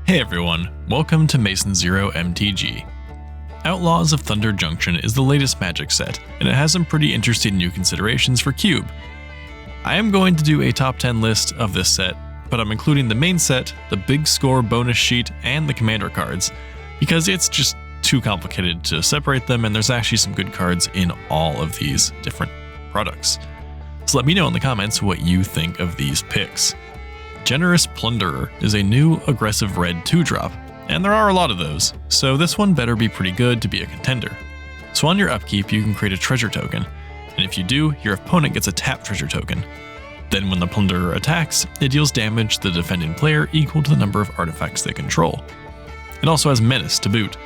Hey everyone, welcome to Masonzero MTG. Outlaws of Thunder Junction is the latest Magic set, and it has some pretty interesting new considerations for Cube. I am going to do a top 10 list of this set, but I'm including the main set, the big score bonus sheet, and the commander cards, because it's just too complicated to separate them, and there's actually some good cards in all of these different products. So let me know in the comments what you think of these picks. Generous Plunderer is a new aggressive red 2-drop, and there are a lot of those, so this one better be pretty good to be a contender. So on your upkeep you can create a treasure token, and if you do, your opponent gets a tapped treasure token. Then when the Plunderer attacks, it deals damage to the defending player equal to the number of artifacts they control. It also has Menace to boot.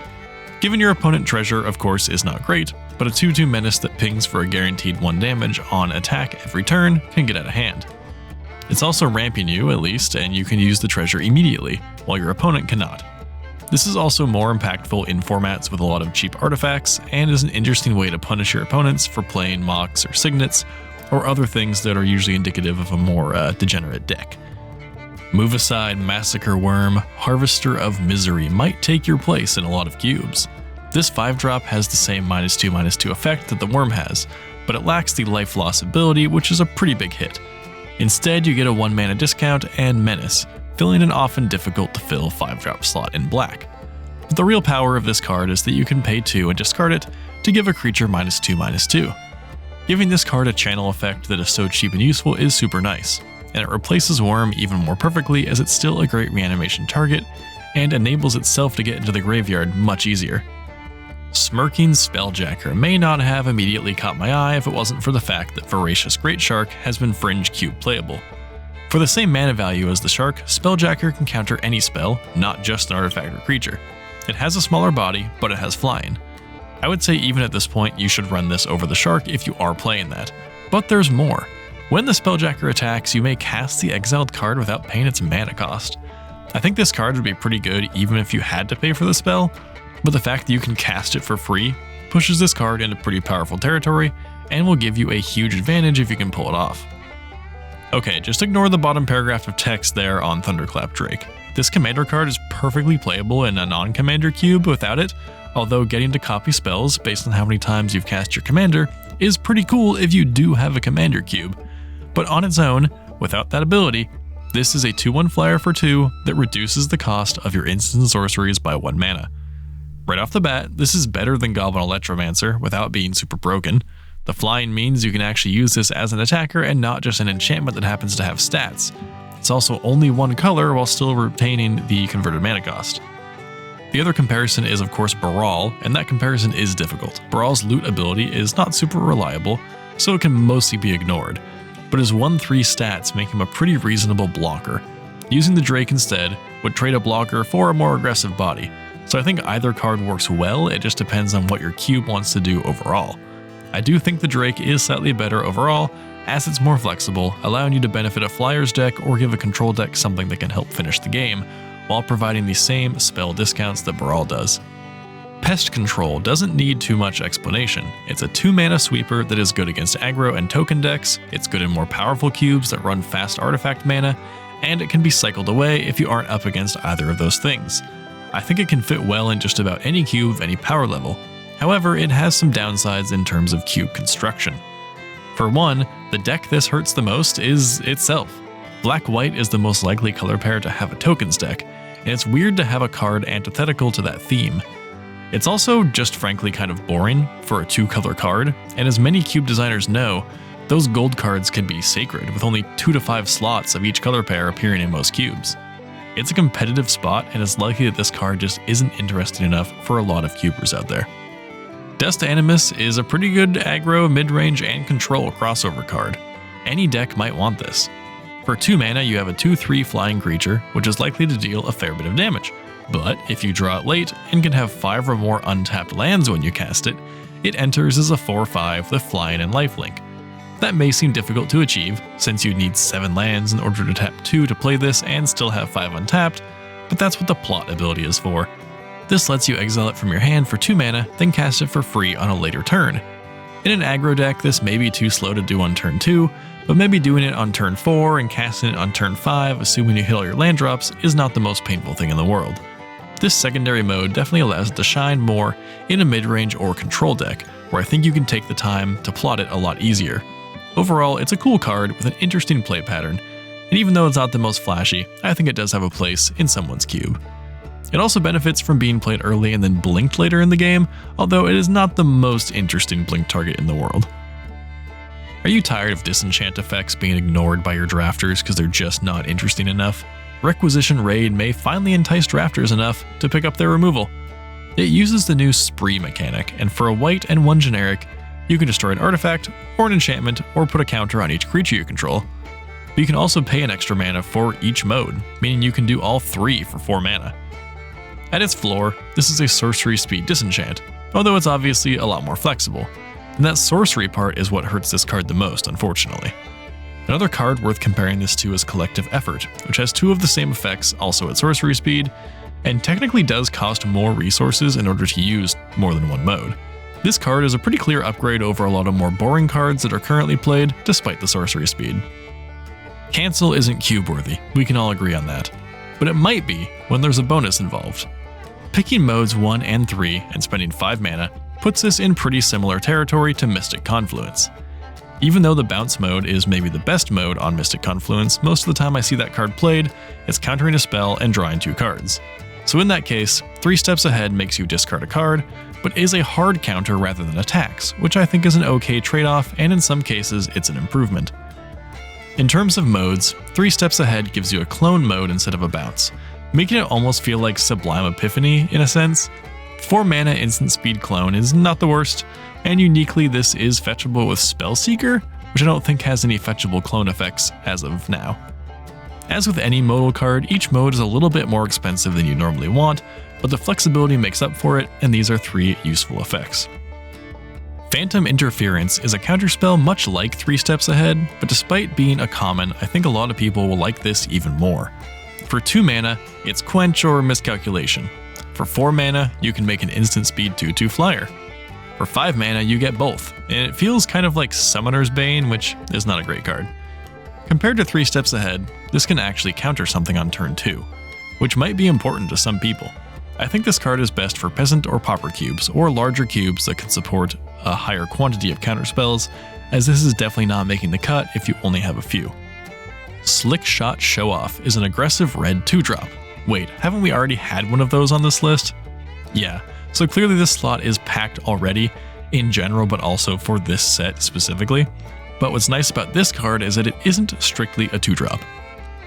Giving your opponent treasure, of course, is not great, but a 2/2 Menace that pings for a guaranteed 1 damage on attack every turn can get out of hand. It's also ramping you, at least, and you can use the treasure immediately, while your opponent cannot. This is also more impactful in formats with a lot of cheap artifacts, and is an interesting way to punish your opponents for playing mocks or signets, or other things that are usually indicative of a more degenerate deck. Move aside Massacre Worm, Harvester of Misery might take your place in a lot of cubes. This 5-drop has the same -2/2 effect that the Worm has, but it lacks the life loss ability, which is a pretty big hit. Instead, you get a 1 mana discount and Menace, filling an often difficult to fill 5-drop slot in black. But the real power of this card is that you can pay 2 and discard it to give a creature -2/2. Giving this card a channel effect that is so cheap and useful is super nice, and it replaces Worm even more perfectly as it's still a great reanimation target and enables itself to get into the graveyard much easier. Smirking Spelljacker may not have immediately caught my eye if it wasn't for the fact that Voracious Great Shark has been Fringe Cube playable. For the same mana value as the Shark, Spelljacker can counter any spell, not just an artifact or creature. It has a smaller body, but it has flying. I would say even at this point you should run this over the Shark if you are playing that. But there's more. When the Spelljacker attacks, you may cast the exiled card without paying its mana cost. I think this card would be pretty good even if you had to pay for the spell, but the fact that you can cast it for free pushes this card into pretty powerful territory and will give you a huge advantage if you can pull it off. Okay, just ignore the bottom paragraph of text there on Thunderclap Drake. This commander card is perfectly playable in a non-commander cube without it, although getting to copy spells based on how many times you've cast your commander is pretty cool if you do have a commander cube. But on its own, without that ability, this is a 2/1 flyer for 2 that reduces the cost of your instants and sorceries by 1 mana. Right off the bat, this is better than Goblin Electromancer without being super broken. The flying means you can actually use this as an attacker and not just an enchantment that happens to have stats. It's also only 1 color while still retaining the converted mana cost. The other comparison is of course Baral, and that comparison is difficult. Baral's loot ability is not super reliable, so it can mostly be ignored, but his 1/3 stats make him a pretty reasonable blocker. Using the Drake instead would trade a blocker for a more aggressive body. So I think either card works well, it just depends on what your cube wants to do overall. I do think the Drake is slightly better overall, as it's more flexible, allowing you to benefit a Flyers deck or give a control deck something that can help finish the game, while providing the same spell discounts that Baral does. Pest Control doesn't need too much explanation. It's a 2-mana sweeper that is good against aggro and token decks, it's good in more powerful cubes that run fast artifact mana, and it can be cycled away if you aren't up against either of those things. I think it can fit well in just about any cube of any power level. However, it has some downsides in terms of cube construction. For one, the deck this hurts the most is itself. Black-white is the most likely color pair to have a tokens deck, and it's weird to have a card antithetical to that theme. It's also just frankly kind of boring for a 2-color card, and as many cube designers know, those gold cards can be sacred with only 2 to 5 slots of each color pair appearing in most cubes. It's a competitive spot, and it's likely that this card just isn't interesting enough for a lot of cubers out there. Dust Animus is a pretty good aggro, mid-range, and control crossover card. Any deck might want this. For 2 mana, you have a 2/3 flying creature, which is likely to deal a fair bit of damage. But if you draw it late and can have 5 or more untapped lands when you cast it, it enters as a 4/5 with flying and lifelink. That may seem difficult to achieve, since you'd need 7 lands in order to tap 2 to play this and still have 5 untapped, but that's what the plot ability is for. This lets you exile it from your hand for 2 mana, then cast it for free on a later turn. In an aggro deck, this may be too slow to do on turn 2, but maybe doing it on turn 4 and casting it on turn 5, assuming you hit all your land drops, is not the most painful thing in the world. This secondary mode definitely allows it to shine more in a mid-range or control deck, where I think you can take the time to plot it a lot easier. Overall, it's a cool card with an interesting play pattern, and even though it's not the most flashy, I think it does have a place in someone's cube. It also benefits from being played early and then blinked later in the game, although it is not the most interesting blink target in the world. Are you tired of disenchant effects being ignored by your drafters because they're just not interesting enough? Requisition Raid may finally entice drafters enough to pick up their removal. It uses the new spree mechanic, and for a white and 1 generic, you can destroy an artifact or an enchantment or put a counter on each creature you control. But you can also pay an extra mana for each mode, meaning you can do all 3 for 4 mana. At its floor, this is a sorcery speed disenchant, although it's obviously a lot more flexible, and that sorcery part is what hurts this card the most, unfortunately. Another card worth comparing this to is Collective Effort, which has 2 of the same effects, also at sorcery speed, and technically does cost more resources in order to use more than 1 mode. This card is a pretty clear upgrade over a lot of more boring cards that are currently played, despite the sorcery speed. Cancel isn't cube worthy, we can all agree on that, but it might be when there's a bonus involved. Picking modes 1 and 3 and spending 5 mana puts this in pretty similar territory to Mystic Confluence. Even though the bounce mode is maybe the best mode on Mystic Confluence, most of the time I see that card played, it's countering a spell and drawing 2 cards. So in that case, 3 steps ahead makes you discard a card, but is a hard counter rather than a tax, which I think is an okay trade-off, and in some cases it's an improvement. In terms of modes, 3 steps ahead gives you a clone mode instead of a bounce, making it almost feel like Sublime Epiphany in a sense. 4 mana instant speed clone is not the worst, and uniquely this is fetchable with Spellseeker, which I don't think has any fetchable clone effects as of now. As with any modal card, each mode is a little bit more expensive than you normally want, but the flexibility makes up for it, and these are 3 useful effects. Phantom Interference is a counterspell much like 3 steps ahead, but despite being a common, I think a lot of people will like this even more. For 2 mana, it's Quench or Miscalculation. For 4 mana, you can make an instant speed 2/2 flyer. For 5 mana, you get both, and it feels kind of like Summoner's Bane, which is not a great card. Compared to 3 steps ahead, this can actually counter something on turn 2, which might be important to some people. I think this card is best for Peasant or Pauper cubes, or larger cubes that can support a higher quantity of counterspells, as this is definitely not making the cut if you only have a few. Slick Shot Showoff is an aggressive red 2-drop. Wait, haven't we already had one of those on this list? Yeah, so clearly this slot is packed already, in general but also for this set specifically. But what's nice about this card is that it isn't strictly a 2-drop.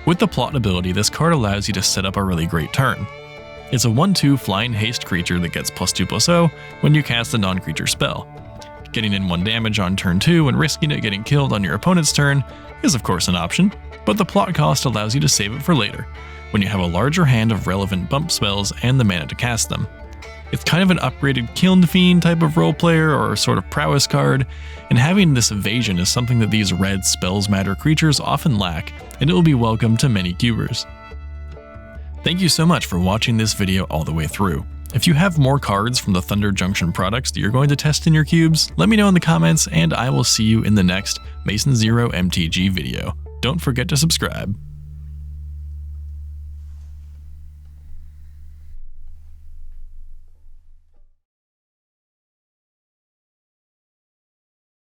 With the plot ability, this card allows you to set up a really great turn. It's a 1/2 flying haste creature that gets +2/+0 when you cast a non-creature spell. Getting in 1 damage on turn 2 and risking it getting killed on your opponent's turn is of course an option, but the plot cost allows you to save it for later, when you have a larger hand of relevant bump spells and the mana to cast them. It's kind of an upgraded Kiln Fiend type of role player or sort of prowess card, and having this evasion is something that these red spells matter creatures often lack, and it will be welcome to many cubers. Thank you so much for watching this video all the way through. If you have more cards from the Thunder Junction products that you're going to test in your cubes, let me know in the comments, and I will see you in the next Masonzero MTG video. Don't forget to subscribe.